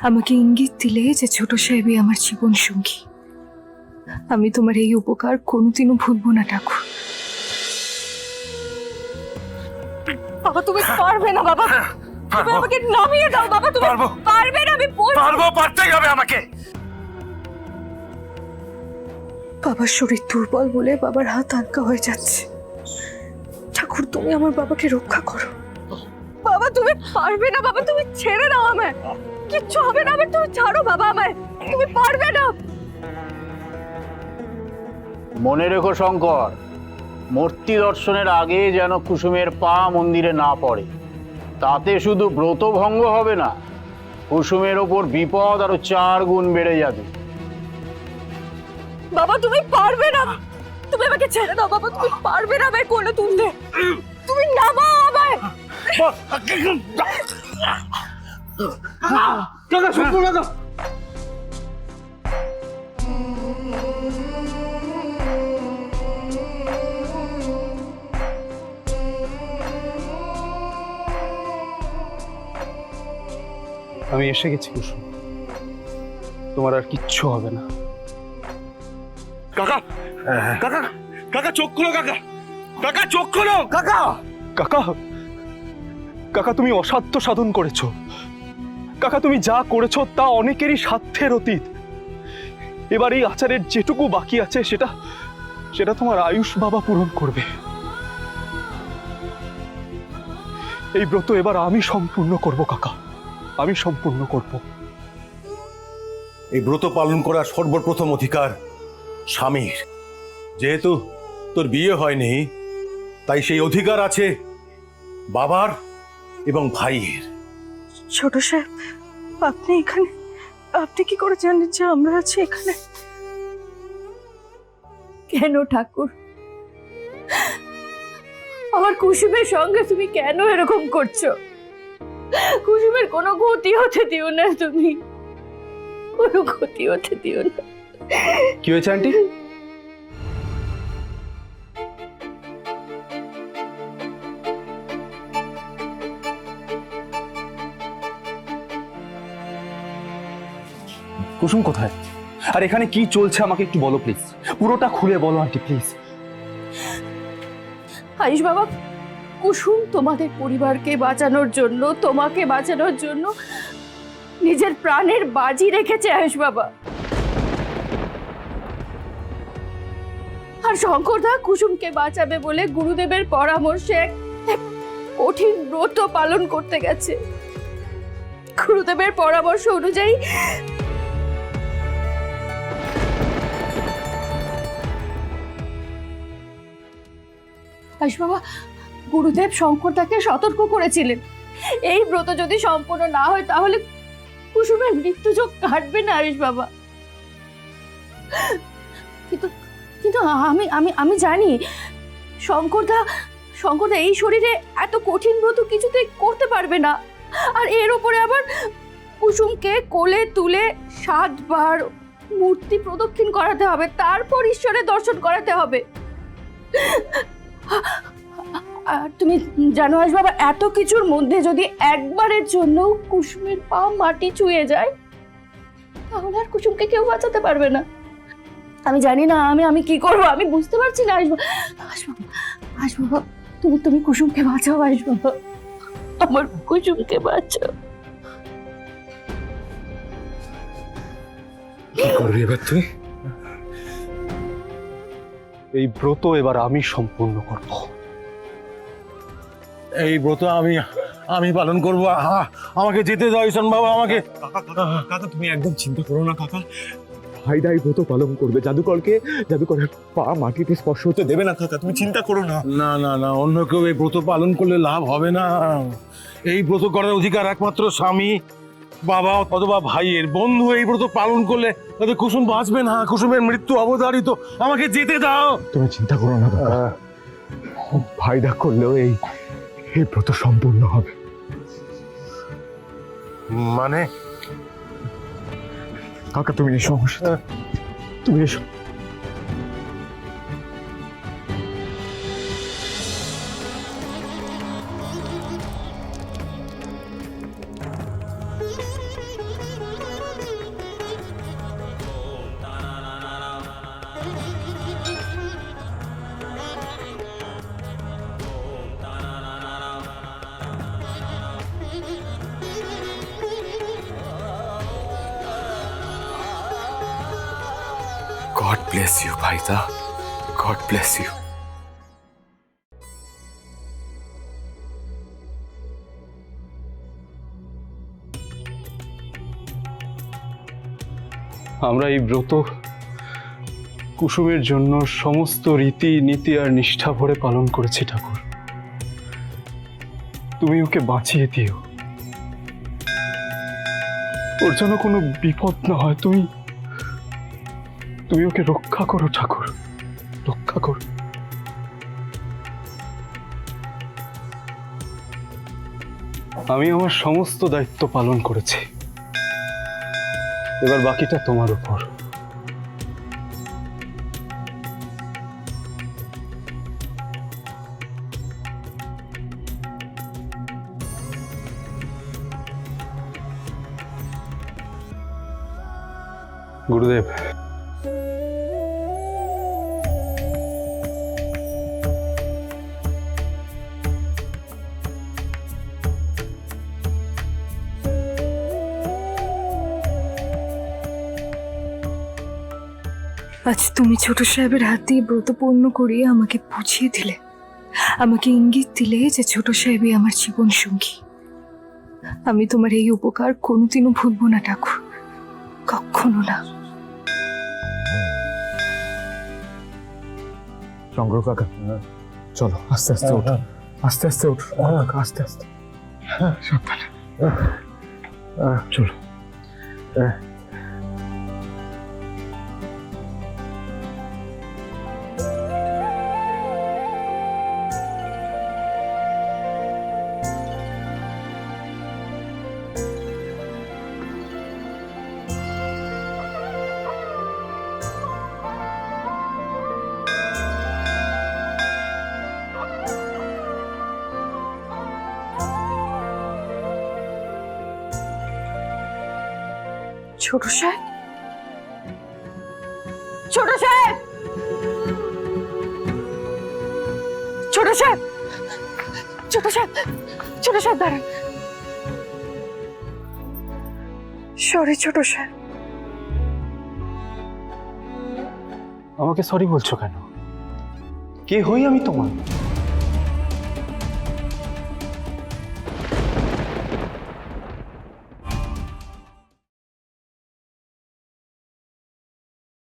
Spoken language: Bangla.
আমাকে ইঙ্গিত দিলে যে ছোট সাহেবই আমার জীবন সঙ্গী। আমি তোমার এই উপকার কোনোদিনও ভুলবো না ঠাকুর। বাবা তুমি পারবে না বাবা, তুমি আমাকে নামিয়ে দাও বাবা, তুমি পারবে না। আমি পারবো, পারতেই হবে আমাকে। বাবার শরীর দুর্বল বলে বাবার হাত হালকা হয়ে যাচ্ছে। ঠাকুর তুমি আমার বাবাকে রক্ষা করো। বাবা তুমি পারবে না বাবা, তুমি ছেড়ে দাও আমায়, কিচ্ছু হবে না আমার, তুমি ছাড়ো বাবা আমায়, তুমি পারবে না। মনে রেখো শঙ্কর, মূর্তি দর্শনের আগে যেন কুসুমের পা মন্দিরে না পড়ে। তাতে শুধু ব্রত ভঙ্গ হবে না, কুসুমের ওপর বিপদ আরো 4 গুণ বেড়ে যাবে। বাবা তুমি পারবে না, তুমি আমাকে ছেড়ে দাও বাবা, তুমি পারবে না আমায় কোলে তুলতে, তুমি নামাও আমায়। কাকা শুনবো না তো। আমি এসে গেছি কুসুম, তোমার আর কিচ্ছু হবে না। কাকা কাকা কাকা চোখ খোলো, কাকা কাকা চোখ খোলো, কাকা। কাকা, কাকা তুমি অসাধ্য সাধন করেছো। কাকা তুমি যা করেছো তা অনেকেরই সাধ্যের অতীত। এবার এই আচারের যেটুকু বাকি আছে সেটা সেটা তোমার আয়ুষ বাবা পূরণ করবে। এই ব্রত এবার আমি সম্পূর্ণ করব কাকা, আমি সম্পূর্ণ করব। এই ব্রত পালন করার সর্বপ্রথম অধিকার স্বামীর। যেহেতু তোর বিয়ে হয়নি, তাই সেই অধিকার আছে বাবার এবং ভাইয়ের। ছোট সাহেব আপনি এখানে, আপনি কি করে জানেন যে আমরা আছি এখানে? কেন ঠাকুর, আমার কুসুমের সঙ্গে তুমি কেন এরকম করছো? কুসুমের কোনো ক্ষতি হতে দিও না, তুমি কোনো ক্ষতি হতে দিও না। কি হয়েছে আন্টি? কুসুম কোথায়? আর এখানে কি চলছে আমাকে একটু বলো প্লিজ, পুরোটা খুলে বলো আন্টি প্লিজ। আয়ুষ বাবা, কুসুম তোমাদের পরিবারকে বাঁচানোর জন্য, তোমাকে বাঁচানোর জন্য নিজের প্রাণের বাজি রেখেছে আয়ুষ বাবা। আর শঙ্করদা কুসুমকে বাঁচাবে বলে গুরুদেবের পরামর্শে এক কঠিন ব্রত পালন করতে গেছে। গুরুদেবের পরামর্শ অনুযায়ী আয়ুষ বাবা, গুরুদেব শঙ্করদাকে সতর্ক করেছিলেন এই ব্রত যদি সম্পূর্ণ না হয় তাহলে কুসুমের মৃত্যুযোগ কাটবে না আয়ুষ বাবা। কিন্তু কিন্তু আমি আমি আমি জানি শঙ্করদা এই শরীরে এত কঠিন ব্রত কিছুতেই করতে পারবে না। আর এর উপরে আবার কুসুমকে কোলে তুলে 7 বার মূর্তি প্রদক্ষিণ করাতে হবে, তারপর ঈশ্বরের দর্শন করাতে হবে। আর তুমি জানো আয়ুষ বাবা, এত কিছুর মধ্যে যদি একবারের জন্য কুসুমের পা মাটি ছুঁয়ে যায় তাহলে আর কুসুমকে কেউ বাঁচাতে পারবে না। আমি জানি না আমি কি করবো, আমি বুঝতে পারছি না। আয়ুষ বাবা, তুমি কুসুমকে বাঁচাও আয়ুষ বাবা, আমার কুসুমকে বাঁচাও। কি করবি এবার তুই? এই ব্রত এবার আমি সম্পূর্ণ করব। এই ব্রত আমি পালন করবো। আমাকে যেতে দাও ঈশান বাবা, আমাকে। কাকা তুমি একদম চিন্তা করো না কাকা, ভাইদাই ব্রত পালন করবে, জাদুকরের পা মাটিতে স্পর্শ হতে দেবে না। কাকা তুমি চিন্তা করো না। না না না, অন্য কেউ এই ব্রত পালন করলে লাভ হবে না। এই ব্রত করার অধিকার একমাত্র স্বামী, বাবা অথবা ভাইয়ের। বন্ধু এই ব্রত পালন করলে তাদের কুসুম বাঁচবে না, কুসুমের মৃত্যু অবধারিত। আমাকে যেতে দাও। তুমি চিন্তা করো না কাকা, ভাইদা করলেও এই ব্রত সম্পূর্ণ হবে। মানে কাকা তুমি এসো আমার সাথে, তুমি এসো। গড ব্লেস ইউ ভাইদা, গড ব্লেস ইউ। আমরা এই ব্রত কুসুমের জন্য সমস্ত রীতি নীতি আর নিষ্ঠা ভরে পালন করেছি ঠাকুর। তুমি ওকে বাঁচিয়ে দিও, ওর যেন কোনো বিপদ না হয়। তুমি ওকে রক্ষা করো ঠাকুর, রক্ষা করো। আমি আমার সমস্ত দায়িত্ব পালন করেছি, এবার বাকিটা তোমার উপর। গুরুদেব, আজ তুমি ছোট সাহেবের হাত দিয়ে ব্রত পূর্ণ করিয়ে আমাকে বুঝিয়ে দিলে, আমাকে ইঙ্গিত দিলে যে ছোট সাহেবই আমার জীবন সঙ্গী। আমি তোমার এই উপকার কোনোদিনও ভুলবো না ঠাকুর, কখনো না। চন্দ্র কাকা, চলো আস্তে আস্তে ওঠো, আস্তে আস্তে ওঠো কাকা, আস্তে আস্তে, সাবধানে। চলো। ছোট সাহেব, ছোট সাহেব, ছোট সাহেব, ছোট সাহেব, ছোট সাহেব দাঁড়ান। সরি ছোট সাহেব। আমাকে সরি বলছো কেন? কে হই আমি তোমার?